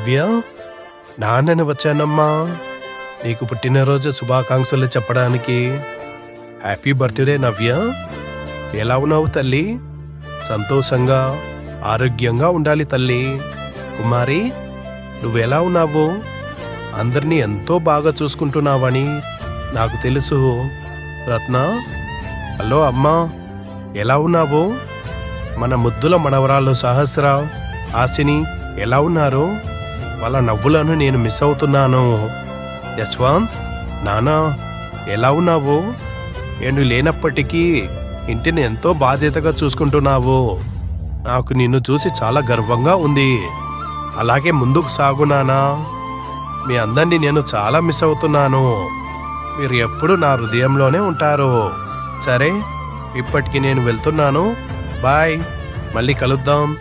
నవ్య, నాన్నని వచ్చానమ్మా. నీకు పుట్టినరోజు శుభాకాంక్షలు చెప్పడానికి. హ్యాపీ బర్త్డే నవ్య. ఎలా ఉన్నావు తల్లి? సంతోషంగా ఆరోగ్యంగా ఉండాలి తల్లి. కుమారి, నువ్వెలా ఉన్నావు? అందరినీ ఎంతో బాగా చూసుకుంటున్నావని నాకు తెలుసు. రత్న, హలో అమ్మా, ఎలా ఉన్నావు? మన ముద్దుల మనవరాళ్ళు సహస్ర, ఆశిని ఎలా ఉన్నారు? వాళ్ళ నవ్వులను నేను మిస్ అవుతున్నాను. యశ్వంత్, నానా ఎలా ఉన్నావు? నేను లేనప్పటికీ ఇంటిని ఎంతో బాధ్యతగా చూసుకుంటున్నావు. నాకు నిన్ను చూసి చాలా గర్వంగా ఉంది. అలాగే ముందుకు సాగు నానా. మీ అందరినీ నేను చాలా మిస్ అవుతున్నాను. మీరు ఎప్పుడు నా హృదయంలోనే ఉంటారు. సరే, ఇప్పటికి నేను వెళ్తున్నాను. బాయ్, మళ్ళీ కలుద్దాం.